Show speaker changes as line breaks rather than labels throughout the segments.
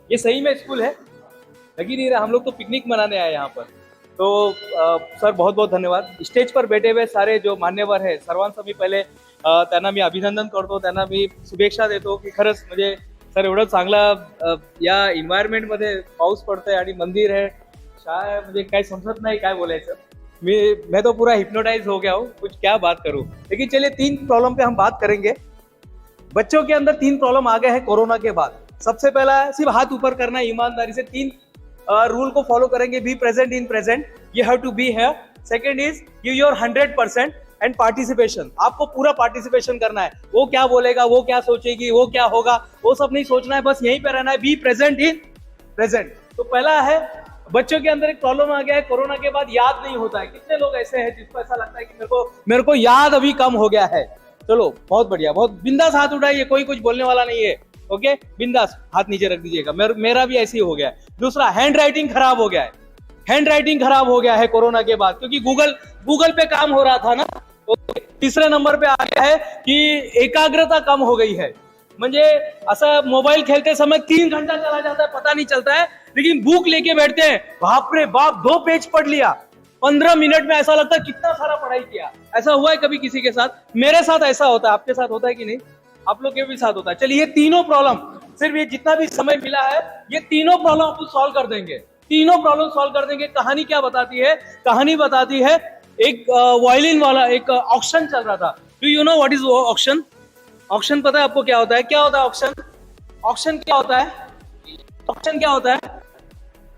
ये सही में स्कूल है, लगी नहीं रहा। हम लोग तो पिकनिक मनाने आए यहाँ पर। तो सर बहुत बहुत धन्यवाद। स्टेज पर बैठे हुए सारे जो मान्यवर है सर्वांचं मी पहिले त्यांना मी अभिनंदन करतो, त्यांना मी शुभेच्छा देतो की खरंच म्हणजे सर एवढं चांगला या एन्व्हायरमेंटमध्ये पाऊस पडतोय आणि मंदिर है, शाळा, म्हणजे काय समजत नाही काय बोलायचं। मैं तो पूरा हिप्नोटाइज हो गया हूँ, कुछ क्या बात करूँ। लेकिन चलिए 3 प्रॉब्लम पे हम बात करेंगे। बच्चों के अंदर 3 प्रॉब्लम आ गए हैं कोरोना के बाद। सबसे पहला है सिर्फ हाथ ऊपर करना है, ईमानदारी से 3 रूल को फॉलो करेंगे। Be present in present, you have to be here. Second is give your 100% and participation. आपको पूरा पार्टिसिपेशन करना है। वो क्या बोलेगा, वो क्या सोचेगी, वो क्या होगा, वो सब नहीं सोचना है, बस यहीं पे रहना है। B present in present. तो पहला है, बच्चों के अंदर एक प्रॉब्लम आ गया है, कोरोना के बाद याद नहीं होता है। कितने लोग ऐसे हैं जिसको ऐसा लगता है कि मेरे को याद अभी कम हो गया है। चलो बहुत बढ़िया, बहुत बिंदास हाथ उठाइए, कोई कुछ बोलने वाला नहीं है। ओके, बिंदास हाथ नीचे रख दीजिएगा। मेरा भी ऐसे ही हो गया है। दूसरा, हैंड राइटिंग खराब हो गया है। हैंड राइटिंग खराब हो गया है कोरोना के बाद, क्योंकि गूगल पे काम हो रहा था ना। तीसरे नंबर पे आ गया है कि एकाग्रता कम हो गई है। म्हणजे असं मोबाइल खेलते समय 3 घंटा चला जाता है, पता नहीं चलता है। लेकिन बुक लेके बैठते हैं, बाप रे बाप 2 पेज पढ़ लिया, 15 मिनट में ऐसा लगता है कितना सारा पढ़ाई किया। ऐसा हुआ है कभी किसी के साथ? मेरे साथ ऐसा होता है। आपके साथ होता है कि नहीं? आप लोग के भी साथ होता है। चलिए, ये तीनों प्रॉब्लम, सिर्फ ये जितना भी समय मिला है, ये तीनों प्रॉब्लम अपन सॉल्व कर देंगे। तीनों प्रॉब्लम सॉल्व कर देंगे। कहानी क्या बताती है? कहानी बताती है एक वायलिन वाला एक ऑक्शन चल रहा था। Do you know what is auction? Auction पता है आपको क्या होता है? क्या होता है ऑक्शन? ऑक्शन क्या होता है? ऑक्शन क्या होता है?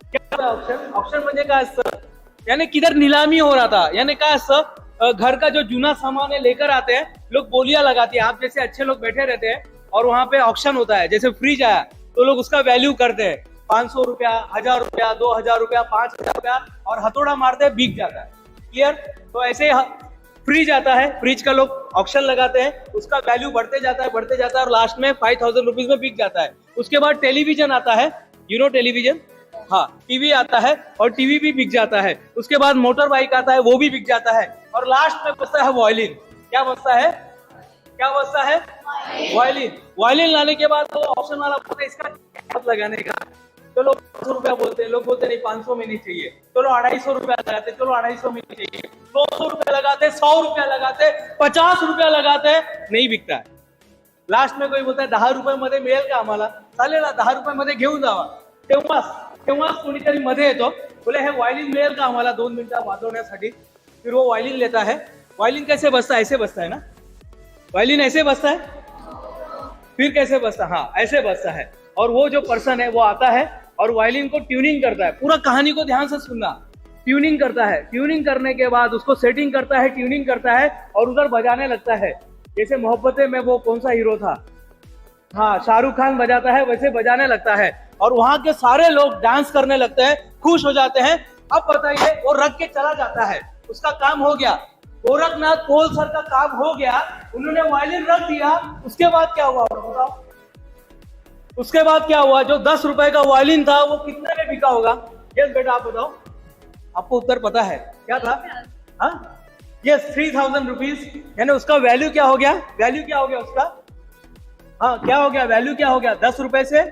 क्या होता है ऑक्शन? ऑक्शन म्हणजे काय असतं? यानी किधर नीलामी हो रहा था, यानी काय असतं, घर का जो जूना सामान है लेकर आते हैं लोग, बोलियां लगाते हैं। आप जैसे अच्छे लोग बैठे रहते हैं और वहां पे ऑक्शन होता है। जैसे फ्रिज आया तो लोग उसका वैल्यू करते हैं, 500 रुपया, 1000 रुपया, 2000 रुपया, 5000 रुपया, और हथौड़ा मारते हैं, बिक जाता है। क्लियर? तो ऐसे फ्रिज आता है, फ्रिज का लोग ऑक्शन लगाते हैं, उसका वैल्यू बढ़ते जाता है, बढ़ते जाता है, और लास्ट में 5000 रुपीज में बिक जाता है। उसके बाद टेलीविजन आता है, यू नो टेलीविजन? हाँ, टीवी आता है और टीवी भी बिक जाता है। उसके बाद मोटर बाइक आता है, वो भी बिक जाता है, और लास्ट में बचता है वायलिन। क्या बचता है? क्या बचता है? वायलिन। वायलिन लाने के बाद वो ऑप्शन वाला बोलते हैं इसका हाथ लगाने का। चलो 500 रुपया बोलते हैं, लोग बोलते नहीं 500 में नहीं चाहिए, चलो 250 रुपया लगाते, चलो 250 में नहीं चाहिए, 200 रुपया लगाते, 100 रुपया लगाते, 50 रुपया लगाते, नहीं बिकता है। लास्ट में कोई बोलता है 10 रुपये मध्ये मिळेल का आम्हाला? चालेल ना, 10 रुपये मध्ये घेऊन जावा। तेव्हाच कोणीतरी मध्ये येतो, बोले हे वायलिन मिळेल का आम्हाला 2 मिनिटं वाजवण्यासाठी? फिर वो वायलिन लेता है। वायलिन कैसे बजता है? ऐसे बजता है ना? वायलिन ऐसे बजता है? फिर कैसे बजता है? हाँ, ऐसे बजता है। और वो जो पर्सन है वो आता है और वायलिन को ट्यूनिंग करता है। पूरा कहानी को ध्यान से सुनना। ट्यूनिंग करता है, ट्यूनिंग करने के बाद उसको सेटिंग करता है, ट्यूनिंग करता है, और उधर बजाने लगता है। जैसे मोहब्बतें में वो कौन सा हीरो था, हाँ, शाहरुख खान बजाता है, वैसे बजाने लगता है, और वहां के सारे लोग डांस करने लगते हैं, खुश हो जाते हैं। अब बताइए, वो रख के चला जाता है, उसका काम हो गया। गोरखनाथ कोल सर का काम हो गया, उन्होंने वायलिन रख दिया। उसके बाद क्या हुआ बताओ? उसके बाद क्या हुआ? जो 10 रुपए का वायलिन था वो कितने में बिका होगा? यस बेटा, आप बताओ, आपको उत्तर पता है? क्या था? हाँ, यस, 3000 रुपीज। यानी उसका वैल्यू क्या हो गया? वैल्यू क्या हो गया उसका? हाँ, क्या हो गया? वैल्यू क्या हो गया? 10 रुपए से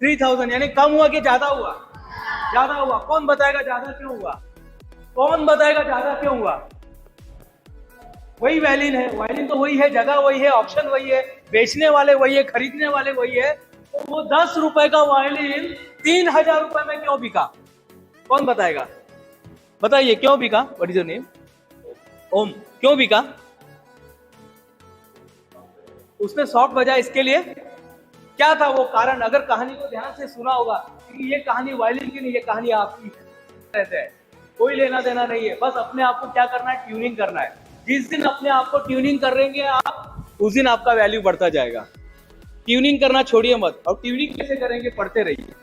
3000, यानी कम हुआ कि ज्यादा हुआ? ज्यादा हुआ। कौन बताएगा ज्यादा क्यों हुआ? कौन बताएगा ज्यादा क्यों हुआ? वही वायलिन है। वायलिन तो वही है, जगह वही है, ऑप्शन वही है, बेचने वाले वही है, खरीदने वाले वही है। तो वो 10 रुपए का वायलिन 3000 रुपए में क्यों बिका? कौन बताएगा? बताइए क्यों बिका? What is your name? Om. क्यों बिका? उसने सॉफ्ट बजा, इसके लिए क्या था वो कारण? अगर कहानी को ध्यान से सुना होगा, क्योंकि ये कहानी वायलिन की नहीं, ये कहानी आपकी रहते है, कोई लेना देना नहीं है। बस अपने आप को क्या करना है? ट्यूनिंग करना है। जिस दिन अपने आप को ट्यूनिंग कर लेंगे आप, उस दिन आपका वैल्यू बढ़ता जाएगा। ट्यूनिंग करना छोड़िए मत। और ट्यूनिंग कैसे करेंगे? पढ़ते रहिए,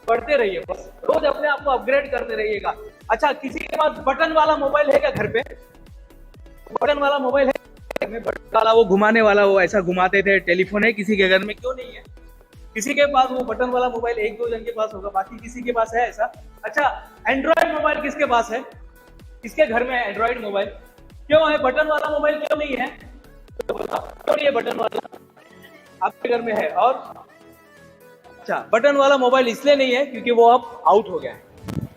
पढ़ते रहिए, बस रोज अपने आप को अपग्रेड करते रहिएगा। अच्छा, किसी के पास बटन वाला मोबाइल है क्या घर पे? बटन वाला मोबाइल है घर में? बटन वाला, वो घुमाने वाला, वो ऐसा घुमाते थे, टेलीफोन है किसी के घर में? क्यों नहीं है? किसी के पास वो बटन वाला मोबाइल 1-2 जन के पास होगा, बाकी किसी के पास है ऐसा? अच्छा, एंड्रॉइड मोबाइल किसके पास है? किसके घर में है एंड्रॉइड मोबाइल? क्यों है? बटन वाला मोबाइल क्यों नहीं है? और ये बटन वाला आपके घर में है। और अच्छा, बटन वाला मोबाइल इसलिए नहीं है क्योंकि वो अब आउट हो गया है।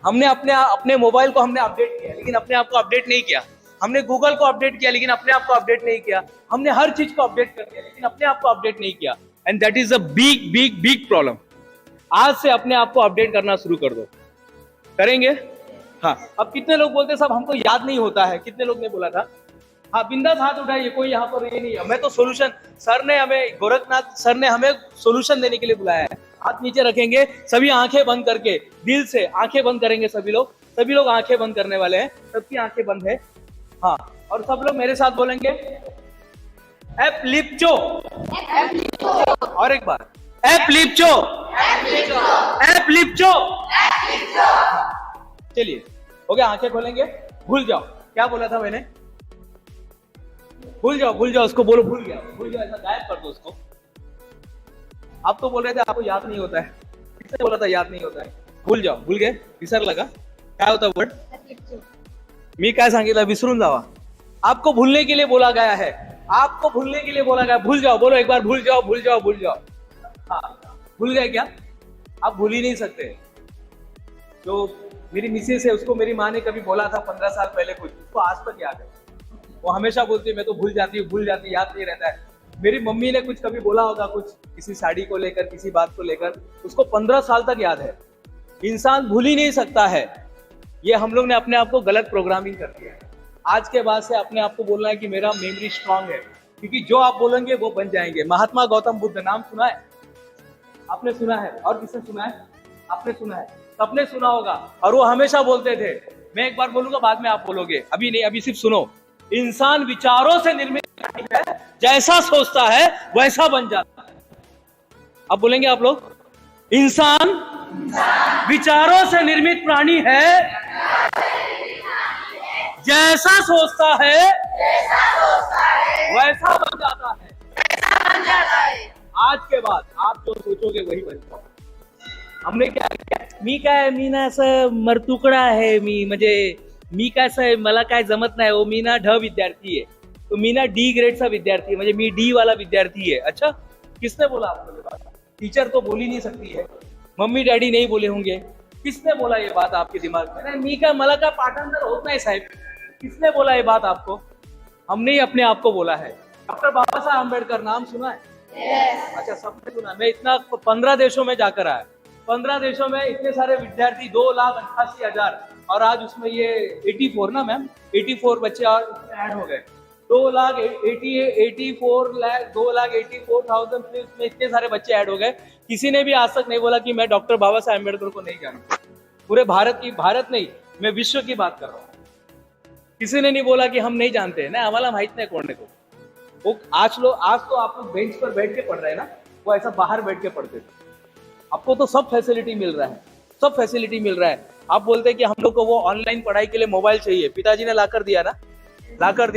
हमने अपने मोबाइल को हमने अपडेट किया, लेकिन अपने आप को अपडेट नहीं किया। हमने गूगल को अपडेट किया, लेकिन अपने आप को अपडेट नहीं किया। हमने हर चीज को अपडेट कर दिया, लेकिन अपने आप को अपडेट नहीं किया। And that is a big big big problem. आज से अपने आप को अपडेट करना शुरू कर दो। करेंगे? हाँ। अब कितने लोग बोलते साहब हमको याद नहीं होता है? कितने लोग ने बोला था? हाँ, बिंदास हाथ उठाइए, कोई यहाँ पर ये नहीं है। मैं तो सोल्यूशन, सर ने हमें, गोरखनाथ सर ने हमें सोल्यूशन देने के लिए बुलाया है। हाथ नीचे रखेंगे, सभी आंखें बंद करके, दिल से आंखें बंद करेंगे सभी लोग आंखें बंद करने वाले हैं। सबकी आंखें बंद है। हाँ, और सब लोग मेरे साथ बोलेंगे एप लिपचो। और एक बार एप लिपचो, एप लिपचो। चलिए, हो गया। आंखें खोलेंगे। भूल जाओ, क्या बोला था मैंने? भूल जाओ उसको, बोलो भूल गया, ऐसा गायब कर दो उसको। आप तो बोल रहे थे आपको याद नहीं होता है। किसने बोला था याद नहीं होता है? भूल जाओ, भूल गए, विसर लगा। काय होता वर्ड? मी काय सांगितलं, विसरून जावा। आपको भूलने के लिए बोला गया है, आपको भूलने के लिए बोला गया। भूल जाओ, बोलो एक बार, भूल जाओ, भूल जाओ, भूल जाओ। हाँ, भूल गए क्या? आप भूल ही नहीं सकते। जो मेरी मिसेस है, उसको मेरी माँ ने कभी बोला था 15 साल पहले कुछ, उसको आज तक याद है। वो हमेशा बोलती है मैं तो भूल जाती हूँ, याद नहीं रहता है। मेरी मम्मी ने कुछ कभी बोला होगा, कुछ किसी साड़ी को लेकर, किसी बात को लेकर, उसको 15 साल तक याद है। इंसान भूल ही नहीं सकता है। ये हम लोग ने अपने आप को गलत प्रोग्रामिंग कर दिया है। आज के बाद से अपने आप को बोलना है कि मेरा मेमोरी स्ट्रांग है, क्योंकि जो आप बोलेंगे वो बन जाएंगे। महात्मा गौतम बुद्ध, नाम सुना है? आपने सुना है? और किसने सुना है? आपने सुना है, सबने सुना होगा। और वो हमेशा बोलते थे, मैं एक बार बोलूंगा, बाद में आप बोलोगे, अभी नहीं, अभी सिर्फ सुनो। इंसान विचारों से निर्मित है, जैसा सोचता है वैसा बन जाता है। अब बोलेंगे आप लोग, इंसान विचारों से निर्मित प्राणी है, जैसा सोचता है वैसा बन जाता है। आज के बाद आप जो सोचोगे वही बन जाता है। हमने क्या किया? मी ना असं मरतुकडा आहे, मी काय असं मला काय जमत नाही हो, मी ना ढ विद्यार्थी है, तो मी ना डी ग्रेडचा विद्यार्थी है, म्हणजे मी डी वाला विद्यार्थी है। अच्छा, किसने बोला आपको ये बात? टीचर तो बोल ही नहीं सकती है, मम्मी डैडी नहीं बोले होंगे। किसने बोला ये बात आपके दिमाग में? मी का मला का पाठांतर होत नाही साहेब। किसने बोला ये बात आपको? हमने ही अपने आप को बोला है। डॉक्टर बाबा साहब अम्बेडकर, नाम सुना है? अच्छा, सबने सुना। मैं इतना 15 देशों में जाकर आया, 15 देशों में इतने सारे विद्यार्थी, 2,88,000, और आज उसमें ये 84 ना मैम, 84 बच्चे और ऐड हो गए। 2,84,000 में इतने सारे बच्चे ऐड हो गए। किसी ने भी आज तक नहीं बोला कि मैं डॉक्टर बाबा साहब अम्बेडकर को नहीं जानता। पूरे भारत नहीं, मैं विश्व की बात कर रहा हूँ। किसी ने नहीं बोला कि हम नहीं जानते हैं, ना हमारा माहित नहीं कौन को। वो आज तो आप लोग बेंच पर बैठ के पढ़ रहे हैं ना, वो ऐसा बाहर बैठ के पढ़ते थे। आपको तो सब फैसिलिटी मिल रहा है, सब फैसिलिटी मिल रहा है। आप बोलते हैं कि हम लोग को वो ऑनलाइन पढ़ाई के लिए मोबाइल चाहिए, पिताजी ने ला कर दिया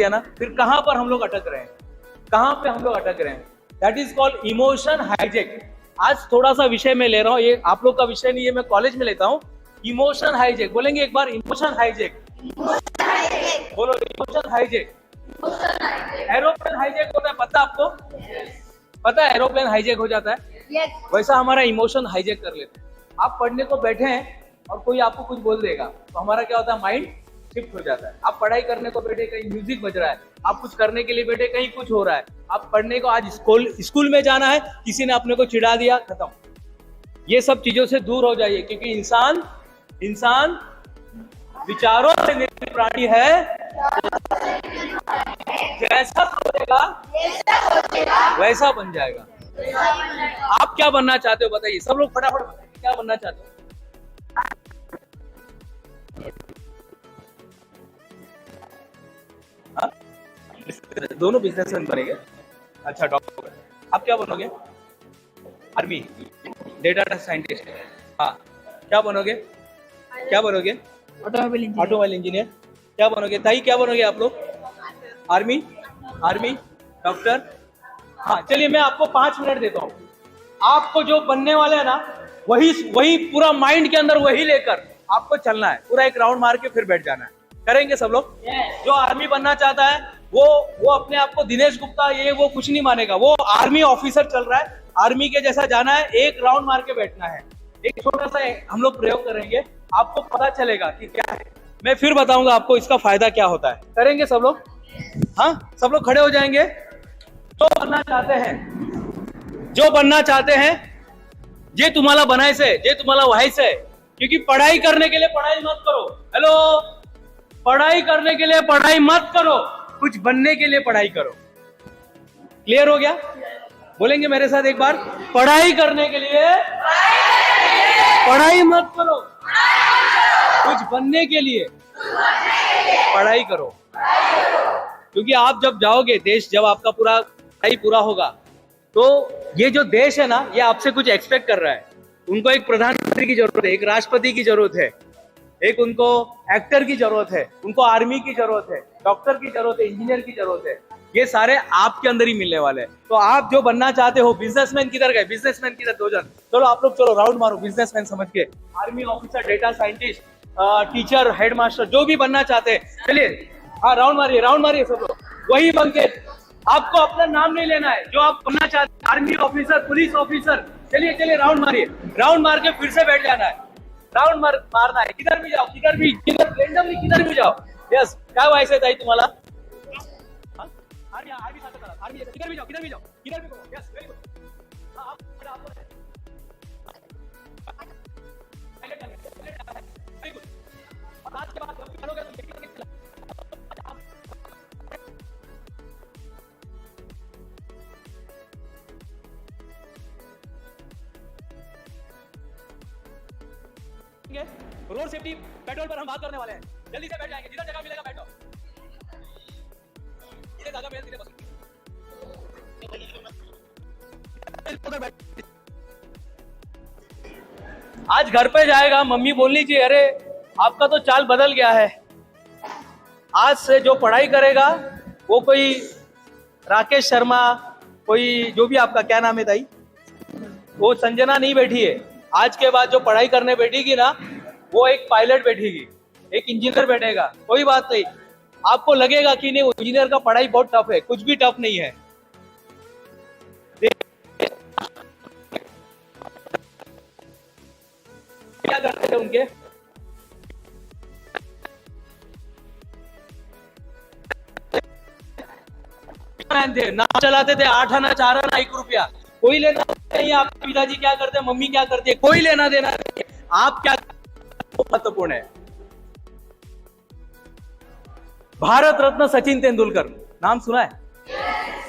ना, फिर कहां पर हम लोग अटक रहे हैं? कहां पे हम लोग अटक रहे हैं? That is called emotion hijack. आज थोड़ा सा विषय में ले रहा हूं, ये आप लोग का विषय नहीं है, मैं कॉलेज में लेता हूं। इमोशन हाईजेक, बोलेंगे एक बार, इमोशन हाईजेक। बोलो, इमोशन हाईजेक। एरोप्लेन हाईजेक होता है, पता आपको? पता है एरोप्लेन हाईजेक हो जाता है? वैसा हमारा इमोशन हाईजेक कर लेते हैं। आप पढ़ने को बैठे हैं और कोई आपको कुछ बोल देगा, तो हमारा क्या होता है? माइंड शिफ्ट हो जाता है। आप पढ़ाई करने को बैठे, कहीं म्यूजिक बज रहा है, आप कुछ करने के लिए बैठे, कहीं कुछ हो रहा है। आप पढ़ने को, आज स्कूल में जाना है, किसी ने अपने को चिढ़ा दिया, खत्म। ये सब चीजों से दूर हो जाइए, क्योंकि इंसान विचारों से निर्मित प्राणी है, जैसा सोचेगा वैसा बन जाएगा। आप क्या बनना चाहते हो बताइए? सब लोग फटाफट बताइए, क्या बनना चाहते हो? दोनों बिजनेसमैन बनेंगे। अच्छा, डॉक्टर। आप क्या बनोगे? Army, data scientist. हाँ, क्या बनोगे? Automobile engineer. क्या बनोगे? ताई, क्या बनोगे आप लोग? Army, doctor. हाँ, चलिए मैं आपको 5 मिनट देता हूँ। आपको जो बनने वाले है ना, वही पूरा माइंड के अंदर वही लेकर आपको चलना है। पूरा एक राउंड मार के फिर बैठ जाना है। करेंगे सब लोग? जो आर्मी बनना चाहता है वो अपने आप को दिनेश गुप्ता ये वो कुछ नहीं मानेगा। वो आर्मी ऑफिसर चल रहा है, आर्मी के जैसा जाना है, एक राउंड मार के बैठना है। एक छोटा सा हम लोग प्रयोग करेंगे, आपको पता चलेगा कि क्या है। मैं फिर बताऊंगा आपको इसका फायदा क्या होता है। करेंगे सब लोग? हाँ, सब लोग खड़े हो जाएंगे। जो बनना चाहते हैं जे तुम्हाला बनायचंय, जे तुम्हाला व्हायचंय, क्योंकि पढ़ाई करने के लिए पढ़ाई मत करो। हेलो, पढ़ाई करने के लिए पढ़ाई मत करो, कुछ बनने के लिए पढ़ाई करो। क्लियर हो गया? बोलेंगे मेरे साथ एक बार, पढ़ाई करने के लिए पढ़ाई मत करो, कुछ बनने के लिए पढ़ाई करो। क्योंकि आप जब जाओगे देश, जब आपका पढ़ाई पूरा होगा, तो ये जो देश है ना, ये आपसे कुछ एक्सपेक्ट कर रहा है। उनको एक प्रधानमंत्री की जरूरत है, एक राष्ट्रपति की जरूरत है, एक उनको एक्टर की जरूरत है, उनको आर्मी की जरूरत है, डॉक्टर की जरूरत है, इंजीनियर की जरूरत है। ये सारे आपके अंदर ही मिलने वाले हैं। तो आप जो बनना चाहते हो, बिजनेसमैन किधर गए? बिजनेसमैन किधर? 2 जन। चलो आप लोग, चलो राउंड मारो बिजनेसमैन समझ के। Army officer, data scientist, teacher, headmaster, जो भी बनना चाहते हैं, चलिए हाँ राउंड मारिए सब लोग। वही बन के, आपको अपना नाम नहीं लेना है, जो आप बनना चाहते हैं, आर्मी ऑफिसर, पुलिस ऑफिसर। चलिए राउंड मारिए, राउंड मार के फिर से बैठ जाना है। राउंड मारना है, किधर भी जाओ, किधर रेंडमली किधर भी जाओ। यस, काय व्हायचंय ताई तुम्हाला? आर्मी किधर भी जाओ, किधर भी करो। Yes, very good. Very good. आज के बाद जब भी करोगे तो रोड सेफ्टी पेट्रोल पर हम बात करने वाले हैं। जल्दी से बैठ जाएंगे, जिधर जगह मिलेगा बैठो। इधर जगह मिले, इधर बस। आज घर पे जाएगा, मम्मी बोलनी चाहिए, अरे आपका तो चाल बदल गया है। आज से जो पढ़ाई करेगा वो कोई राकेश शर्मा, कोई जो भी आपका क्या नाम है ताई, वो संजना नहीं बैठी है। आज के बाद जो पढ़ाई करने बैठेगी ना, वो एक पायलट बैठेगी, एक इंजीनियर बैठेगा। कोई बात नहीं, आपको लगेगा कि नहीं इंजीनियर का पढ़ाई बहुत टफ है, कुछ भी टफ नहीं है। क्या करते थे उनके? नाव चलाते थे, 8 आना 4 आना 1 रुपया। कोई लेना नहीं, आपके पिताजी क्या करते हैं, मम्मी क्या करती है, कोई लेना देना नहीं। आप क्या महत्वपूर्ण है। भारत रत्न सचिन तेंदुलकर, नाम सुना है?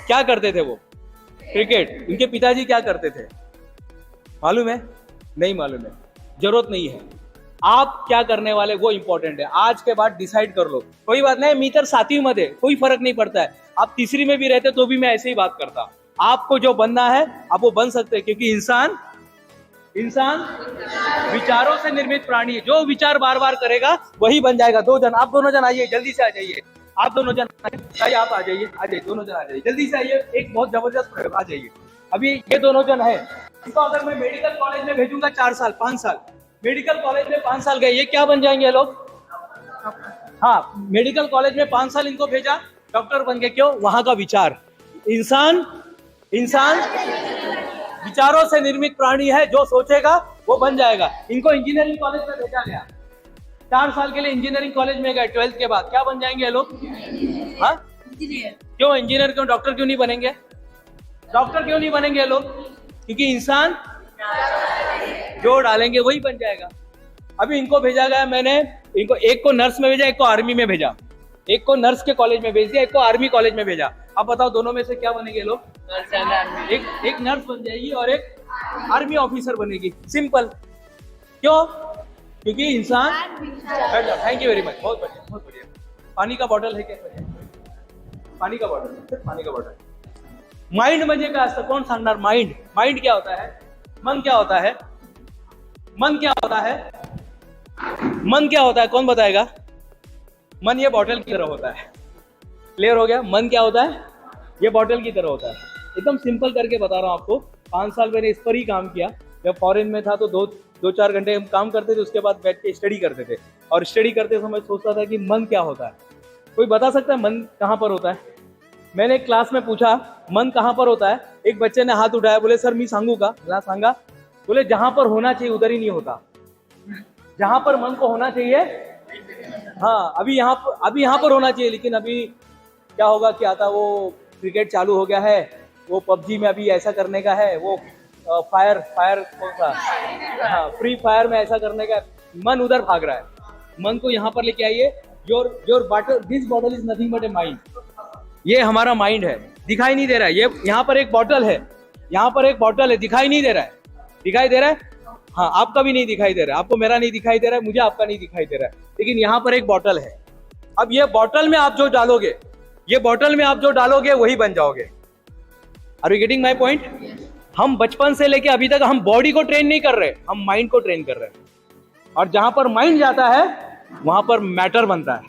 क्या करते थे वो? क्रिकेट। उनके पिताजी क्या करते थे मालूम है? नहीं मालूम है, जरूरत नहीं है। आप क्या करने वाले वो इंपॉर्टेंट है। आज के बाद डिसाइड कर लो। कोई बात नहीं, मी तर 7वीं मध्ये, कोई फर्क नहीं पड़ता है। आप तीसरी में भी रहते तो भी मैं ऐसे ही बात करता। आपको जो बनना है आप वो बन सकते हैं, क्योंकि इंसान विचारों से निर्मित प्राणी है। जो विचार बार बार करेगा वही बन जाएगा। 2 जन, आप दोनों जन आइए, जल्दी से आ जाइए। आप दोनों जन आइए, आप आ जाइए, दोनों जन आ जाइए, जल्दी से आइए। एक बहुत जबरदस्त प्रयोग, आ जाइए। अभी ये दोनों जन है, इसको अगर मैं मेडिकल कॉलेज में भेजूंगा 4 साल 5 साल, मेडिकल कॉलेज में 5 साल गए, ये क्या बन जाएंगे लोग? हाँ, मेडिकल कॉलेज में 5 साल इनको भेजा, डॉक्टर बन गए। क्यों? वहां का विचार। इंसान विचारों से निर्मित प्राणी है, जो सोचेगा वो बन जाएगा। इनको इंजीनियरिंग कॉलेज में भेजा गया, 4 साल के लिए इंजीनियरिंग कॉलेज में गए। 12th के बाद क्या बन जाएंगे ये लोग? हाँ, क्यों इंजीनियर, क्यों डॉक्टर क्यों नहीं बनेंगे? डॉक्टर क्यों नहीं बनेंगे ये लोग? क्योंकि इंसान जो डालेंगे वही बन जाएगा। अभी इनको भेजा गया मैंने, इनको एक को नर्स में भेजा, एक को आर्मी में भेजा, एक को नर्स के कॉलेज में भेज दिया, एक को आर्मी कॉलेज में भेजा। अब बताओ दोनों में से क्या बनेंगे लोग? एक नर्स बन जाएगी और एक आर्मी ऑफिसर बनेगी। सिंपल। क्यों? क्योंकि इंसान। थैंक यू वेरी मच, बहुत बढ़िया, बहुत बढ़िया। पानी का बॉटल है क्या? पानी का बॉटल, सिर्फ पानी का बॉटल। माइंड म्हणजे काय असतं? कोण सांगणार? माइंड क्या होता है? मन क्या होता है? मन क्या होता है? मन क्या होता है? कौन बताएगा? मन ये बॉटल की तरह होता है। क्लियर हो गया? मन क्या होता है? ये बॉटल की तरह होता है। एकदम सिंपल करके बता रहा हूँ आपको। 5 साल मैंने इस पर ही काम किया। जब फॉरेन में था तो 2-4 घंटे हम काम करते थे, उसके बाद बैठ के स्टडी करते थे। और स्टडी करते समय सोचता था कि मन क्या होता है। कोई बता सकता है मन कहाँ पर होता है? मैंने एक क्लास में पूछा मन कहाँ पर होता है, एक बच्चे ने हाथ उठाया, बोले सर मी सांगू का, बोला सांगा, बोले जहां पर होना चाहिए उधर ही नहीं होता, जहां पर मन को होना चाहिए, हाँ अभी यहाँ पर होना चाहिए, लेकिन अभी क्या होगा कि आता वो क्रिकेट चालू हो गया है, वो पबजी में अभी ऐसा करने का है, वो फायर कौन सा, हाँ फ्री फायर में ऐसा करने का, मन उधर भाग रहा है। मन को यहाँ पर लेके आइए, your bottle, this bottle is nothing but a mind, ये हमारा माइंड है, दिखाई नहीं दे रहा है, ये यहाँ पर एक बॉटल है, यहाँ पर एक बॉटल है, दिखाई नहीं दे रहा है, दिखाई दे रहा है, हाँ आपका भी नहीं दिखाई दे रहा है, आपको मेरा नहीं दिखाई दे रहा है, मुझे आपका नहीं दिखाई दे रहा है, लेकिन यहाँ पर एक बॉटल है। अब ये बॉटल में आप जो डालोगे, ये बॉटल में आप जो डालोगे वही बन जाओगे। Are you getting my point? हम बचपन से लेके अभी तक हम बॉडी को ट्रेन नहीं कर रहे, हम माइंड को ट्रेन कर रहे हैं, और जहां पर माइंड जाता है वहां पर मैटर बनता है।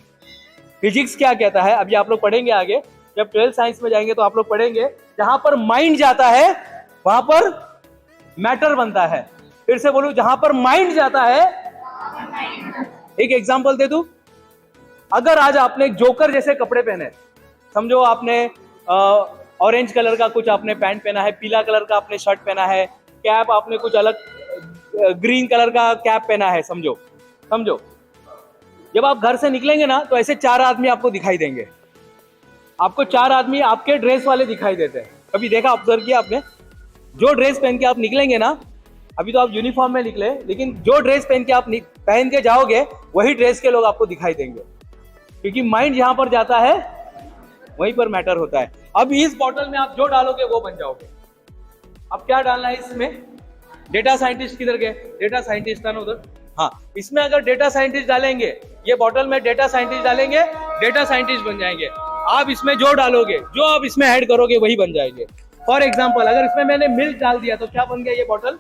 फिजिक्स क्या कहता है, अभी आप लोग पढ़ेंगे आगे, जब 12th साइंस में जाएंगे तो आप लोग पढ़ेंगे, जहां पर माइंड जाता है वहां पर मैटर बनता है। फिर से बोलूं, जहां पर माइंड जाता है, एक एग्जांपल दे दूं, अगर आज आपने जोकर जैसे कपड़े पहने, समझो आपने ऑरेंज कलर का कुछ आपने पैंट पहना है, पीला कलर का आपने शर्ट पहना है, कैप आपने कुछ अलग ग्रीन कलर का कैप पहना है, समझो जब आप घर से निकलेंगे ना तो ऐसे 4 आदमी आपको दिखाई देंगे, आपको 4 आदमी आपके ड्रेस वाले दिखाई देते हैं। कभी देखा, ऑब्जर्व किया आपने? जो ड्रेस पहन के आप निकलेंगे ना, अभी तो आप यूनिफॉर्म में निकले, लेकिन जो ड्रेस पहन के आप पहन के जाओगे वही ड्रेस के लोग आपको दिखाई देंगे, क्योंकि माइंड जहां पर जाता है वहीं पर मैटर होता है। अब इस बॉटल में आप जो डालोगे वो बन जाओगे। अब क्या डालना है इसमें? डेटा साइंटिस्ट किधर गए? डेटा साइंटिस्ट था ना उधर, हाँ इसमें अगर डेटा साइंटिस्ट डालेंगे, ये बॉटल में डेटा साइंटिस्ट डालेंगे, डेटा साइंटिस्ट बन जाएंगे। आप इसमें जो डालोगे, जो आप इसमें ऐड करोगे वही बन जाएंगे। फॉर एग्जाम्पल, अगर इसमें मैंने मिल्क डाल दिया तो क्या बन गया ये बॉटल?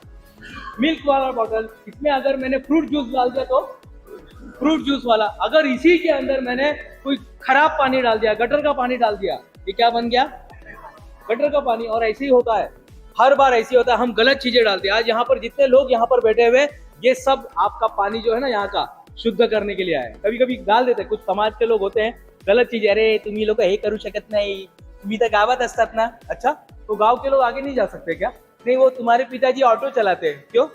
मिल्क वाला बॉटल। इसमें अगर मैंने फ्रूट जूस डाल दिया तो फ्रूट जूस वाला। अगर इसी के अंदर मैंने कोई खराब पानी डाल दिया, गटर का पानी डाल दिया, ये क्या बन गया? गटर का पानी। और ऐसे ही होता है, हर बार ऐसे होता है, हम गलत चीजें डालते हैं। आज यहाँ पर जितने लोग यहाँ पर बैठे हुए, ये सब आपका पानी जो है ना यहाँ का शुद्ध करने के लिए आए। कभी कभी डाल देते, कुछ समाज के लोग होते हैं गलत चीज, अरे तुम्ही लोक हे करू शकत नाही, तुम्ही तर गावात असतात ना। अच्छा, तो गांव के लोग आगे नहीं जा सकते क्या? नहीं, वो तुम्हारे पिताजी ऑटो चलाते हैं, क्यों?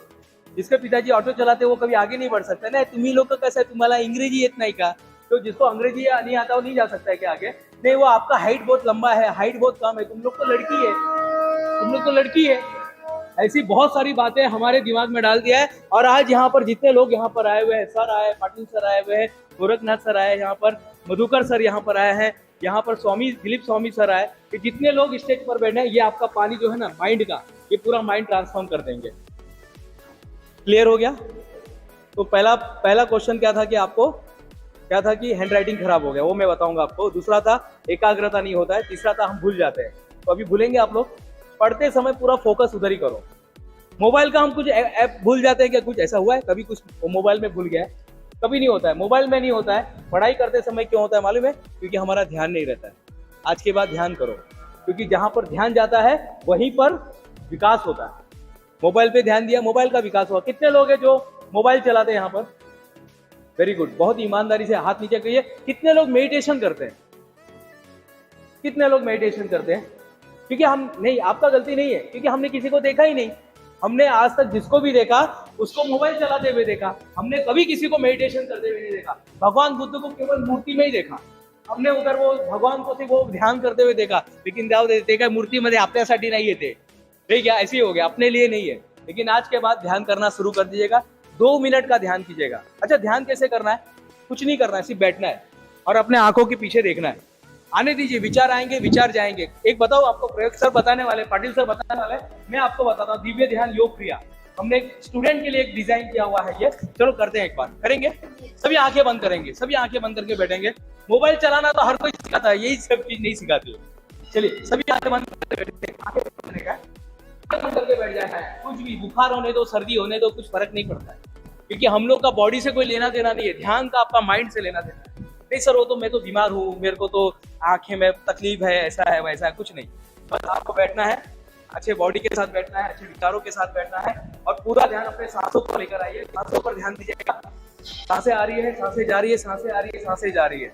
जिसके पिताजी ऑटो चलाते हैं वो कभी आगे नहीं बढ़ सकता। नहीं, तुम्ही लोग कैसे, तुम्हाला इंग्रेजी येत नहीं का? तो जिसको अंग्रेजी नहीं आता वो नहीं जा सकता है क्या आगे? नहीं, वो आपका हाइट बहुत लंबा है, हाइट बहुत कम है, तुम लोग तो लड़की है, तुम लोग तो लड़की है। ऐसी बहुत सारी बातें हमारे दिमाग में डाल दिया है। और आज यहाँ पर जितने लोग यहाँ पर आए हुए हैं, सर आए, पाटिल सर आए हुए हैं, गोरखनाथ सर आए, यहाँ पर मधुकर सर यहाँ पर आए हैं, यहाँ पर स्वामी दिलीप स्वामी सर आए, कि जितने लोग स्टेज पर बैठे हैं, ये आपका पानी जो है ना माइंड का, ये पूरा माइंड ट्रांसफॉर्म कर देंगे। क्लियर हो गया? तो पहला क्वेश्चन क्या था कि आपको क्या था कि हैंड राइटिंग खराब हो गया, वो मैं बताऊंगा आपको। दूसरा था एकाग्रता नहीं होता है। तीसरा था हम भूल जाते हैं। तो अभी भूलेंगे आप लोग, पढ़ते समय पूरा फोकस उधर ही करो। मोबाइल का हम कुछ ऐप भूल जाते हैं क्या? कुछ ऐसा हुआ है कभी? कुछ मोबाइल में भूल गया है? कभी नहीं होता है, मोबाइल में नहीं होता है। पढ़ाई करते समय क्यों होता है मालूम है? क्योंकि हमारा ध्यान नहीं रहता है। आज के बाद ध्यान करो, क्योंकि जहां पर ध्यान जाता है वहीं पर विकास होता है। मोबाइल पे ध्यान दिया, मोबाइल का विकास हुआ। कितने लोग हैं जो मोबाइल चलाते हैं यहाँ पर? वेरी गुड, बहुत ईमानदारी से हाथ नीचे करिए। कितने लोग मेडिटेशन करते हैं? कितने लोग मेडिटेशन करते हैं? क्योंकि हम नहीं, आपका गलती नहीं है, क्योंकि हमने किसी को देखा ही नहीं। हमने आज तक जिसको भी देखा उसको मोबाइल चलाते हुए देखा, हमने कभी किसी को मेडिटेशन करते हुए नहीं देखा। भगवान बुद्ध को केवल मूर्ति में ही देखा, हमने उधर वो भगवान को सिर्फ वो ध्यान करते हुए देखा। लेकिन देखा मूर्तीमध्ये आपल्यासाठी नाही येते, ठीक है, ऐसे ही हो गया, अपने लिए नहीं है। लेकिन आज के बाद ध्यान करना शुरू कर दीजिएगा। 2 मिनट का ध्यान कीजिएगा। अच्छा, ध्यान कैसे करना है? कुछ नहीं करना है, सिर्फ बैठना है और अपने आंखों के पीछे देखना है। आने दीजिए, विचार आएंगे, विचार जाएंगे। एक बताओ आपको, प्रयोग सर बताने वाले, पाटिल सर बताने वाले, मैं आपको बताता हूँ। दिव्य ध्यान योग क्रिया हमने एक स्टूडेंट के लिए एक डिजाइन किया हुआ है। ये चलो करते हैं, एक बार करेंगे। सभी आंखें बंद करेंगे, सभी आंखें बंद करके बैठेंगे। मोबाइल चलाना तो हर कोई सिखाता है, यही सब चीज नहीं सिखाती। चलिए सभी आंखें बंद करके बैठ जाना है। कुछ भी बुखार होने दो, सर्दी होने दो, कुछ फर्क नहीं पड़ता है, क्योंकि हम लोग का बॉडी से कोई लेना देना नहीं है। ध्यान का आपका माइंड से लेना देना है। नहीं सर, वो तो मैं तो बीमार हूँ, मेरे को तो आंखें में तकलीफ है, ऐसा है वैसा है, कुछ नहीं। बस आपको बैठना है, अच्छे बॉडी के साथ बैठना है, अच्छे विचारों के साथ बैठना है और पूरा ध्यान अपने सांसों पर लेकर आइए। सांसों पर ध्यान दीजिएगा। सांसें आ रही है, सांसें जा रही है, सांसें आ रही है, सांसें जा रही है।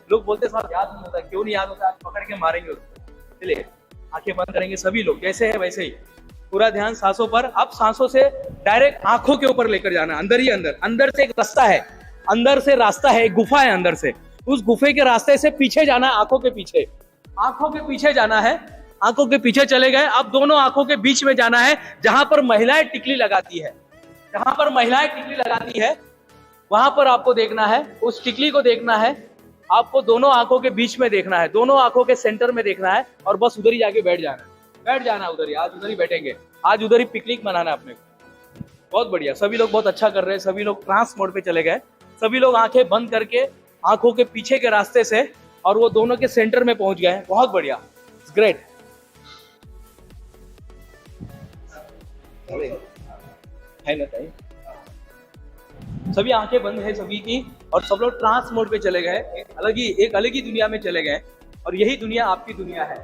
लोग बोलते साहब याद नहीं होता, क्यों नहीं याद होता? आज पकड़ के मारेंगे उसको। चलिए आंखें बंद करेंगे सभी लोग, जैसे है वैसे ही, पूरा ध्यान सांसों पर। अब सांसों से डायरेक्ट आंखों के ऊपर लेकर जाना, अंदर ही अंदर, अंदर से एक रास्ता है, अंदर से रास्ता है, एक गुफा है अंदर से, उस गुफे के रास्ते से पीछे जाना है, आंखों के पीछे, आंखों के पीछे जाना है, आंखों के पीछे चले गए। अब दोनों आंखों के बीच में जाना है, जहां पर महिलाएं टिकली लगाती है, जहां पर महिलाएं टिकली लगाती है वहां पर आपको देखना है, उस टिकली को देखना है आपको, दोनों आंखों के बीच में देखना है, दोनों आंखों के सेंटर में देखना है, और बस उधर ही जाके बैठ जाना है, बैठ जाना है उधर ही, आज उधर ही बैठेंगे, आज उधर ही पिकनिक मनाना है अपने को। बहुत बढ़िया, सभी लोग बहुत अच्छा कर रहे हैं, सभी लोग ट्रांस मोड पे चले गए, सभी लोग आंखें बंद करके आंखों के पीछे के रास्ते से और वो दोनों के सेंटर में पहुंच गए। बहुत बढ़िया, ग्रेट। है ना ताई? सभी आंखें बंद है सभी की, और सब लोग ट्रांस मोड पे चले गए, एक अलग ही दुनिया में चले गए, और यही दुनिया आपकी दुनिया है।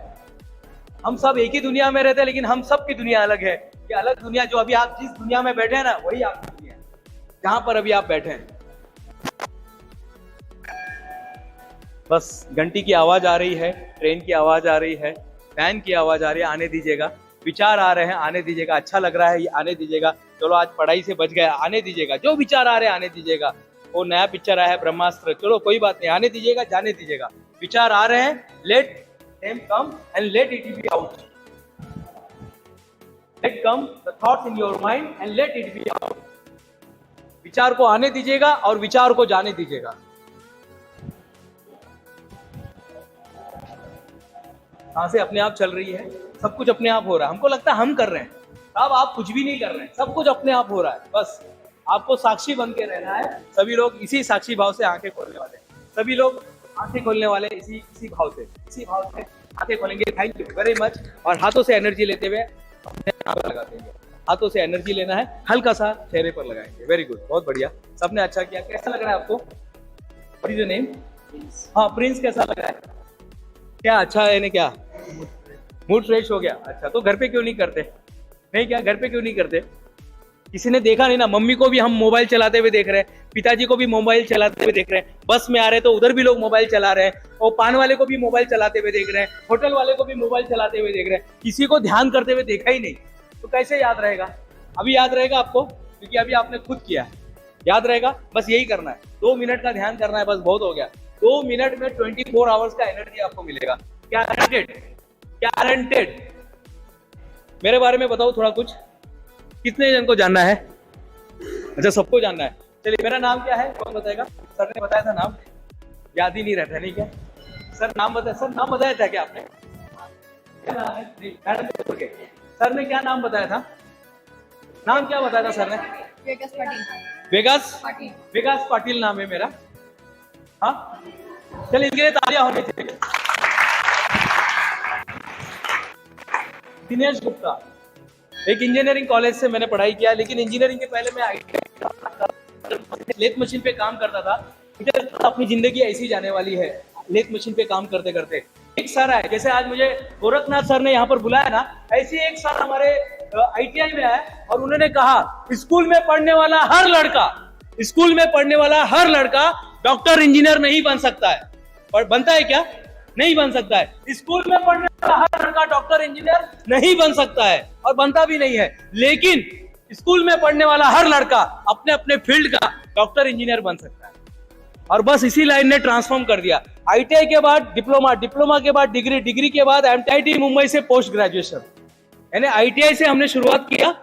हम सब एक ही दुनिया में रहते हैं, लेकिन हम सब की दुनिया अलग है। ये अलग दुनिया, जो अभी आप जिस दुनिया में बैठे हैं ना, वही आपकी दुनिया है, जहां पर अभी आप बैठे हैं। बस घंटी की आवाज आ रही है, ट्रेन की आवाज आ रही है, फैन की आवाज आ रही है, आने दीजिएगा। विचार आ रहे हैं, आने दीजिएगा। अच्छा लग रहा है, ये आने दीजिएगा। चलो आज पढ़ाई से बच गया, आने दीजिएगा। जो विचार आ रहे हैं आने दीजिएगा। वो नया पिक्चर आया है ब्रह्मास्त्र, चलो कोई बात नहीं, आने दीजिएगा, जाने दीजिएगा। विचार आ रहे हैं, late them come and let it be out. Let come the thoughts in your mind and let it be out. विचार को आने दीजिएगा और विचार को जाने दीजिएगा। सांसें अपने आप चल रही है, सब कुछ अपने आप हो रहा है। हमको लगता है हम कर रहे हैं, अब आप कुछ भी नहीं कर रहे हैं, सब कुछ अपने आप हो रहा है। बस आपको साक्षी बन के रहना है। सभी लोग इसी साक्षी भाव से आंखें खोलने वाले हैं, सभी लोग आंखें खोलने वाले इसी भाव से, इसी भाव से आंखें खोलेंगे। Thank you very much. और हाथों से एनर्जी लेते हुए अपने आप लगाते हैं, हाथों से एनर्जी लेना है, हल्का सा चेहरे पर लगाएंगे। वेरी गुड, बहुत बढ़िया, सबने अच्छा किया। कैसा लग रहा है आपको? What is your name? हाँ प्रिंस, कैसा लग रहा है? क्या अच्छा है? क्या मूड फ्रेश हो गया? अच्छा, तो घर पे क्यों नहीं करते? नहीं क्या, घर पे क्यों नहीं करते? किसी ने देखा नहीं ना, मम्मी को भी हम मोबाइल चलाते हुए देख रहे हैं, पिताजी को भी मोबाइल चलाते हुए देख रहे हैं, बस में आ रहे हैं तो उधर भी लोग मोबाइल चला रहे हैं, और पान वाले को भी मोबाइल चलाते हुए देख रहे हैं, होटल वाले को भी मोबाइल चलाते हुए देख रहे हैं, किसी को ध्यान करते हुए देखा ही नहीं। तो कैसे याद रहेगा? अभी याद रहेगा आपको, क्योंकि अभी आपने खुद किया है, याद रहेगा। बस यही करना है, 2 मिनट का ध्यान करना है, बस बहुत हो गया। 2 मिनट में 24 आवर्स का एनर्जी आपको मिलेगा, गारंटेड, गारंटेड। मेरे बारे में बताओ थोड़ा कुछ, कितने जन को जानना है? अच्छा, सबको जानना है। चलिए, मेरा नाम क्या है, कौन बताएगा? सर ने बताया था नाम, याद ही नहीं रहता, नहीं क्या? सर नाम बताया, सर नाम बताया था क्या आपने? क्या नाम है? सर ने क्या नाम बताया था? नाम क्या बताया था सर ने?
Vegas Patil.
Vegas
Patil.
Vegas Patil नाम है मेरा। हाँ, चलिए इनके लिए तालियां होनी चाहिए। दिनेश गुप्ता, एक इंजीनियरिंग कॉलेज से मैंने पढ़ाई किया, लेकिन इंजीनियरिंग के पहले मैं लेथ मशीन पे काम करता था। मुझे अपनी जिंदगी ऐसी जाने वाली है, लेथ मशीन पे काम करते करते। एक सर आए, जैसे आज मुझे गोरखनाथ सर ने यहाँ पर बुलाया ना, ऐसे एक सर हमारे ITI में आए और उन्होंने कहा, स्कूल में पढ़ने वाला हर लड़का, स्कूल में पढ़ने वाला हर लड़का डॉक्टर इंजीनियर नहीं बन सकता है। और बनता है क्या? नहीं बन सकता है। स्कूल में पढ़ने वाला हर लड़का डॉक्टर इंजीनियर नहीं बन सकता है, और बनता भी नहीं है। लेकिन स्कूल में पढ़ने वाला हर लड़का अपने अपने फील्ड का डॉक्टर इंजीनियर बन सकता है। और बस इसी लाइन ने ट्रांसफॉर्म कर दिया। ITI के बाद डिप्लोमा, डिप्लोमा के बाद डिग्री, डिग्री के बाद MIT मुंबई से पोस्ट ग्रेजुएशन। यानी ITI से हमने शुरुआत किया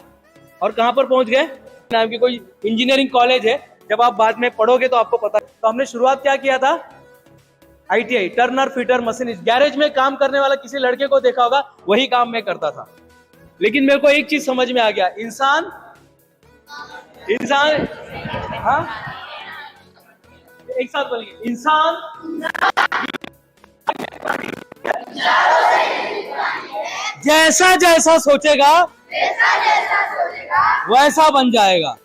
और कहां पर पहुंच गए? नाम की कोई इंजीनियरिंग कॉलेज है, जब आप बाद में पढ़ोगे तो आपको पता। तो हमने शुरुआत क्या किया था? ITI, Turner fitter machinist. Garage में काम करने वाला किसी लड़के को देखा होगा, वही काम मैं करता था। लेकिन मेरे को एक चीज समझ में आ गया, इंसान हाँ, एक साथ बोलिए, इंसान जैसा जैसा सोचेगा वैसा बन जाएगा।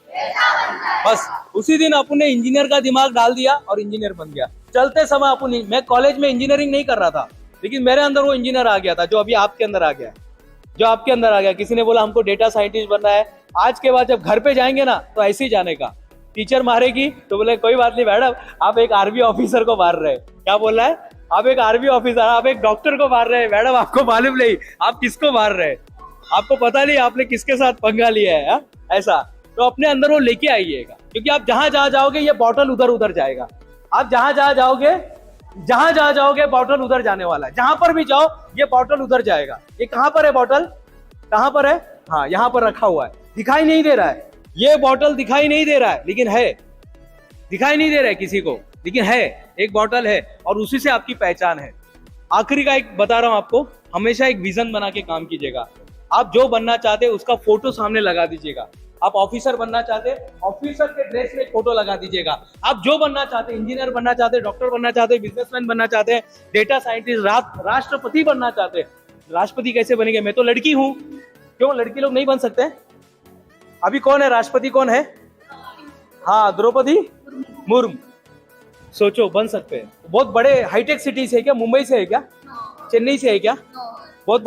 बस उसी दिन अपने इंजीनियर का दिमाग डाल दिया और इंजीनियर बन गया। चलते समय अपन, मैं कॉलेज में इंजीनियरिंग नहीं कर रहा था, लेकिन मेरे अंदर वो इंजीनियर आ गया था, जो अभी आपके अंदर आ गया, जो आपके अंदर आ गया। किसी ने बोला हमको डेटा साइंटिस्ट बनना है। आज के बाद जब घर पे जाएंगे ना, तो ऐसे ही जाने का। टीचर मारेगी तो बोले कोई बात नहीं मैडम, आप एक आर्मी ऑफिसर को मार रहे हैं। क्या बोल रहा है? आप एक आर्मी ऑफिसर, आप एक डॉक्टर को मार रहे हैं मैडम, आपको मालूम नहीं आप किसको मार रहे हैं, आपको पता नहीं आपने किसके साथ पंगा लिया है। ऐसा तो अपने अंदर वो लेके आइएगा, क्योंकि आप जहां जहां जाओगे ये बॉटल उधर उधर जाएगा। आप जहां जहां जाओगे बॉटल उधर जाने वाला है। जहां पर भी जाओ ये बॉटल उधर जाएगा। ये कहां पर है बॉटल, कहां पर है? हाँ, यहां पर रखा हुआ है, दिखाई नहीं दे रहा है। ये बॉटल दिखाई नहीं दे रहा है लेकिन है, दिखाई नहीं दे रहा है किसी को, लेकिन है, एक बॉटल है और उसी से आपकी पहचान है। आखिरी का एक बता रहा हूं आपको, हमेशा एक विजन बना के काम कीजिएगा। आप जो बनना चाहते हैं उसका फोटो सामने लगा दीजिएगा। आप ऑफिसर बनना चाहते हैं, ऑफिसर के ड्रेस में फोटो लगा दीजिएगा। आप जो बनना चाहते हैं, इंजीनियर बनना चाहते हैं, डॉक्टर बनना चाहते हैं, बिजनेसमैन बनना चाहते हैं, डेटा साइंटिस्ट, राष्ट्रपति बनना चाहते हैं। राष्ट्रपति कैसे बनेंगे? मैं तो लड़की हूं, क्यों लड़की लोग नहीं बन सकते? अभी कौन है राष्ट्रपति, कौन है? हाँ, द्रौपदी मुर्मू। सोचो, बन सकते हैं। बहुत बड़े हाईटेक सिटी से है क्या? मुंबई से है क्या? चेन्नई से है क्या? बहुत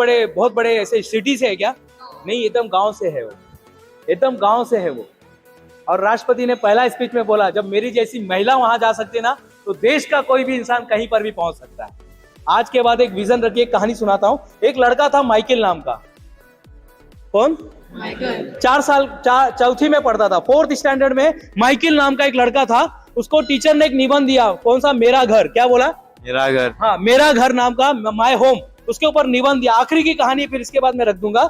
बड़े ऐसे सिटी से है क्या? नहीं, एकदम गांव से है वो, एकदम गांव से है वो। और राष्ट्रपति ने पहला स्पीच में बोला, जब मेरी जैसी महिला वहां जा सकती है ना, तो देश का कोई भी इंसान कहीं पर भी पहुंच सकता है। आज के बाद एक विजन रखिए, एक कहानी सुनाता हूं। एक लड़का था माइकल नाम का। कौन? माइकल। 4 साल चौथी में पढ़ता था, 4th स्टैंडर्ड में। माइकल नाम का एक लड़का था, उसको टीचर ने एक निबंध दिया। कौन सा? मेरा घर। क्या बोला?
मेरा घर।
हाँ, मेरा घर नाम का, माय होम, उसके ऊपर निबंध दिया। आखिरी की कहानी फिर इसके बाद मैं रख दूंगा।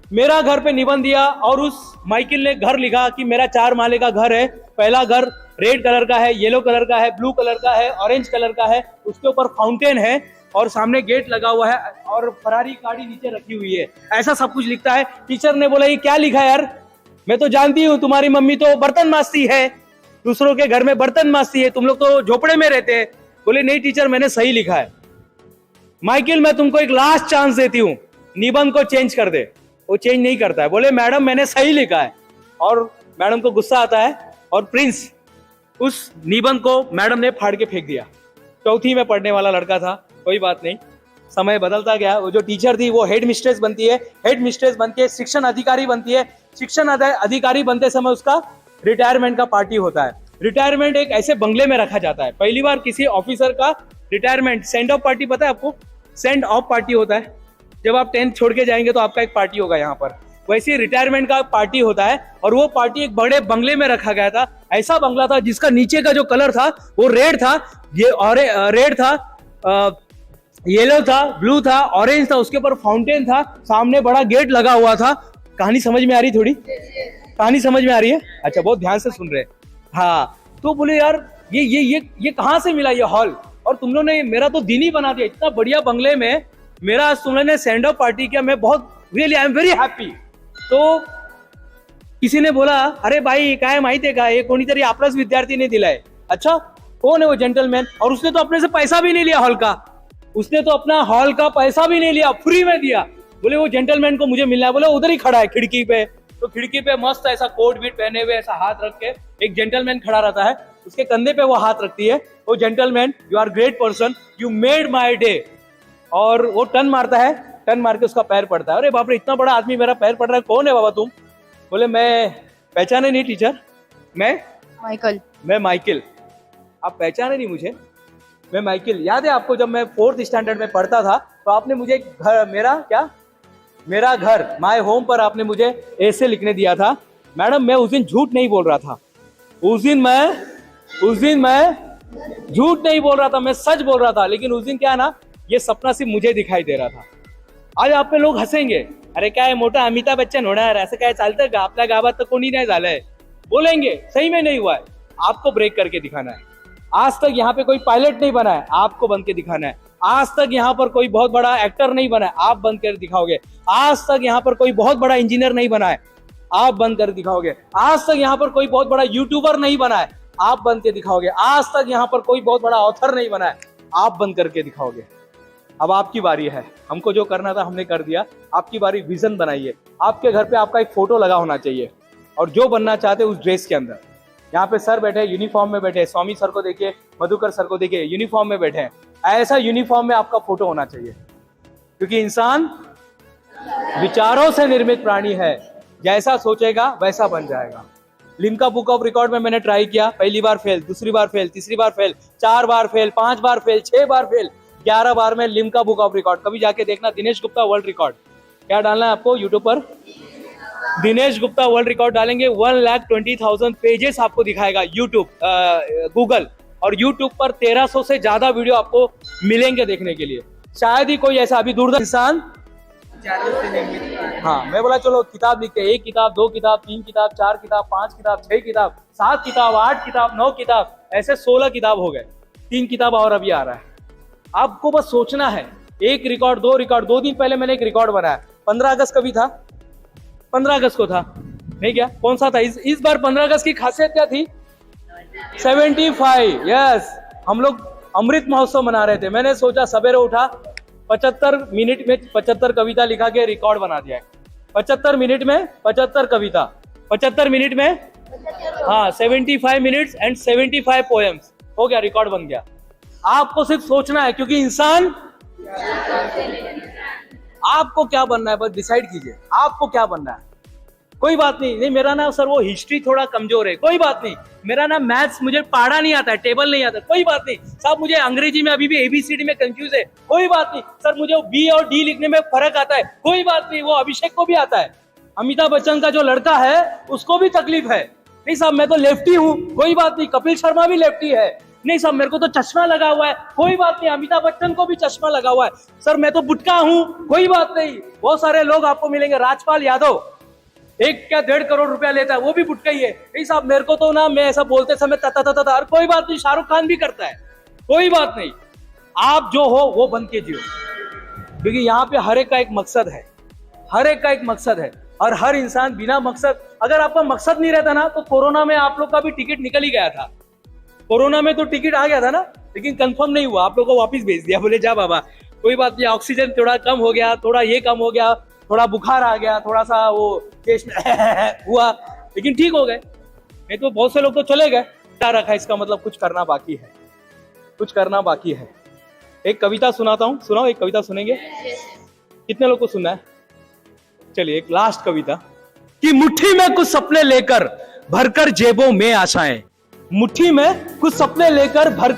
मेरा घर पे निबंध दिया और उस माइकल ने घर लिखा कि मेरा 4 माले का घर है। पहला घर रेड कलर का है, येलो कलर का है, ब्लू कलर का है, ऑरेंज कलर का है। उसके ऊपर फाउंटेन है और सामने गेट लगा हुआ है और फरारी गाड़ी नीचे रखी हुई है। ऐसा सब कुछ लिखता है। टीचर ने बोला, ये क्या लिखा है यार? मैं तो जानती हूँ तुम्हारी मम्मी तो बर्तन मांजती है, दूसरों के घर में बर्तन मांजती है, तुम लोग तो झोपड़े में रहते हैं। बोले, नहीं टीचर, मैंने सही लिखा है। माइकल, मैं तुमको एक लास्ट चांस देती हूँ, निबंध को चेंज कर दे। वो चेंज नहीं करता है। बोले, मैडम मैंने सही लिखा है। और मैडम को गुस्सा आता है और प्रिंस, उस निबंध को मैडम ने फाड़ के फेंक दिया। चौथी में पढ़ने वाला लड़का था, कोई बात नहीं, समय बदलता गया। वो जो टीचर थी वो हेड मिस्ट्रेस बनती है, हेड मिस्ट्रेस बनती है, शिक्षण अधिकारी बनती है। शिक्षण अधिकारी बनते समय उसका रिटायरमेंट का पार्टी होता है। रिटायरमेंट एक ऐसे बंगले में रखा जाता है। पहली बार किसी ऑफिसर का रिटायरमेंट, सेंड ऑफ पार्टी पता है आपको? सेंड ऑफ पार्टी होता है, जब आप 10th छोड़ के जाएंगे तो आपका एक पार्टी होगा यहाँ पर, वैसे रिटायरमेंट का पार्टी होता है। और वो पार्टी एक बड़े बंगले में रखा गया था। ऐसा बंगला था जिसका नीचे का जो कलर था वो रेड था, ये और रेड था, येलो था, ब्लू था, ऑरेंज था, उसके ऊपर फाउंटेन था, सामने बड़ा गेट लगा हुआ था। कहानी समझ में आ रही? थोड़ी कहानी समझ में आ रही है? अच्छा, बहुत ध्यान से सुन रहे हैं। हाँ, तो बोले यार ये कहां से मिला ये हॉल? और तुम लोगों ने मेरा तो दिन ही बना दिया। इतना बढ़िया बंगले में मेरा आज तुम लोगों ने सेंड ऑफ पार्टी किया, मैं बहुत really I am very happy. तो किसी ने बोला, अरे भाई काय माहिती आहे का, ये कोणीतरी आपलाच विद्यार्थी ने दिलाय। अच्छा, कौन है वो जेंटलमैन? और उसने तो अपने से पैसा भी नहीं लिया हॉल का, उसने तो अपना हॉल का पैसा भी नहीं लिया, फ्री में दिया। बोले, वो जेंटलमैन को मुझे मिलना है। बोले, उधर ही खड़ा है खिड़की पे। तो खिड़की पे मस्त ऐसा कोट बीट पहने हुए ऐसा हाथ रख के एक जेंटलमैन खड़ा रहता है, उसके कंधे पे वो हाथ रखती है। वो gentleman, you are great person, you made my day. और वो टर्न मारता है, टर्न मार के उसका पैर पड़ता है। अरे बाप रे, इतना बड़ा आदमी मेरा पैर पड़ रहा है, कौन है बाबा तुम? बोले, मैं पहचाने नहीं टीचर, मैं माइकल। आप पहचाने नहीं मुझे? मैं माइकल। याद है आपको, जब मैं 4th स्टैंडर्ड में पढ़ता था तो आपने मुझे घर, मेरा घर, माय होम पर आपने मुझे ऐसे लिखने दिया था। मैडम, मैं उस दिन झूठ नहीं बोल रहा था, उस दिन मैं झूठ नहीं बोल रहा था, मैं सच बोल रहा था। लेकिन उस दिन क्या है ना, ये सपना सिर्फ मुझे दिखाई दे रहा था। आज आप पे लोग हंसेंगे, अरे काय मोठा अमिताभ बच्चन होणार, ऐसे काय चालतं का? आपल्या गावात तर कोणी नाही झालंय, बोलेंगे। सही में नहीं हुआ है, आपको ब्रेक करके दिखाना है। आज तक यहाँ पे कोई पायलट नहीं बना है, आपको बन के दिखाना है। आज तक यहाँ पर कोई बहुत बड़ा एक्टर नहीं बना है, आप बन कर दिखाओगे। आज तक यहाँ पर कोई बहुत बड़ा इंजीनियर नहीं बना है, आप बन कर दिखाओगे। आज तक यहाँ पर कोई बहुत बड़ा यूट्यूबर नहीं बना है, आप बन के दिखाओगे। आज तक यहाँ पर कोई बहुत बड़ा ऑथर नहीं बना है, आप बन करके दिखाओगे। अब आपकी बारी है, हमको जो करना था हमने कर दिया। आपकी बारी, विजन बनाइए। आपके घर पे आपका एक फोटो लगा होना चाहिए और जो बनना चाहते उस ड्रेस के अंदर। यहाँ पे सर बैठे, यूनिफॉर्म में बैठे, स्वामी सर को देखिए, मधुकर सर को देखिए, यूनिफॉर्म में बैठे हैं। ऐसा यूनिफॉर्म में आपका फोटो होना चाहिए, क्योंकि इंसान विचारों से निर्मित प्राणी है, जैसा सोचेगा वैसा बन जाएगा। लिम्का बुक ऑफ रिकॉर्ड में मैंने ट्राई किया, पहली बार फेल, दूसरी बार फेल, तीसरी बार फेल, 4 बार फेल, 5 बार फेल, 6 बार फेल, 11 बार में लिम्का बुक ऑफ रिकॉर्ड। कभी जाके देखना, दिनेश गुप्ता वर्ल्ड रिकॉर्ड। क्या डालना है आपको यूट्यूब पर? दिनेश गुप्ता वर्ल्ड रिकॉर्ड डालेंगे, 1,20,000 पेजेस आपको दिखाएगा यूट्यूब, गूगल, और यूट्यूब पर 1300 से ज्यादा वीडियो आपको मिलेंगे देखने के लिए। शायद ही कोई ऐसा अभी दूरदर्शन इंसान, हाँ मैं बोला चलो किताब लिखते हैं, 1 किताब, 2 किताब, 3 किताब, 4 किताब, 5 किताब, 6 किताब, 7 किताब, 8 किताब, 9 किताब, ऐसे 16 किताब हो गए। 3 किताब और अभी आ रहा है। आपको बस सोचना है, 1 रिकॉर्ड, 2 रिकॉर्ड। 2 दिन पहले मैंने एक रिकॉर्ड बनाया, 15 अगस्त कभी था, 15 अगस्त को था नहीं क्या? कौन सा था इस बार? 15 अगस्त की खासियत क्या थी? 75, यस। हम लोग अमृत महोत्सव मना रहे थे। मैंने सोचा, सवेरे उठा, 75 मिनट में 75 कविता लिखा के रिकॉर्ड बना दिया है। 75 मिनट में 75 कविता, 75 मिनट में, हाँ 75 मिनट्स एंड 75 पोएम्स, हो गया, रिकॉर्ड बन गया। आपको सिर्फ सोचना है, क्योंकि इंसान, आपको क्या बनना है बस डिसाइड कीजिए, आपको क्या बनना है। कोई बात नहीं, मेरा ना सर वो हिस्ट्री थोड़ा कमजोर है, कोई बात नहीं। मेरा ना मैथ्स, मुझे पढ़ा नहीं आता है, टेबल नहीं आता, कोई बात नहीं। साहब मुझे अंग्रेजी में अभी भी ABCD में कंफ्यूज है, कोई बात नहीं। सर मुझे B और D लिखने में फर्क आता है, कोई बात नहीं, वो अभिषेक को भी आता है। अमिताभ बच्चन का जो लड़का है उसको भी तकलीफ है। नहीं साहब मैं तो लेफ्टी हूँ, कोई बात नहीं। कपिल शर्मा भी लेफ्टी है। नहीं साहब मेरे को तो चश्मा लगा हुआ है, कोई बात नहीं। अमिताभ बच्चन को भी चश्मा लगा हुआ है। सर मैं तो बुटका हूँ, कोई बात नहीं। बहुत सारे लोग आपको मिलेंगे। राजपाल यादव 1 क्या 1.5 करोड़ रुपया लेता है, वो भी बुटका ही है। नहीं साहब मेरे को तो ना, मैं ऐसा बोलते समय तता, कोई बात नहीं। शाहरुख खान भी करता है, कोई बात नहीं। आप जो हो वो बन के जियो, क्योंकि यहाँ पे हर एक का एक मकसद है, हर एक का एक मकसद है। और हर इंसान बिना मकसद, अगर आपका मकसद नहीं रहता ना, तो कोरोना में आप लोग का भी टिकट निकल ही गया था। कोरोना में तो टिकट आ गया था ना, लेकिन कंफर्म नहीं हुआ, आप लोग को वापस भेज दिया। बोले जा बाबा, कोई बात नहीं, ऑक्सीजन थोड़ा कम हो गया, थोड़ा ये कम हो गया, थोड़ा बुखार आ गया, थोड़ा सा वो केस में हुआ, लेकिन ठीक हो गए। नहीं तो बहुत से लोग तो चले गए। क्या रखा, इसका मतलब कुछ करना बाकी है, कुछ करना बाकी है। एक कविता सुनाता हूँ, सुनाओ, एक कविता सुनेंगे? कितने लोग को सुनना है? चलिए एक लास्ट कविता। कि मुट्ठी में कुछ सपने लेकर भरकर जेबों में आशाएं, मुट्ठी में कुछ सपने लेकर भर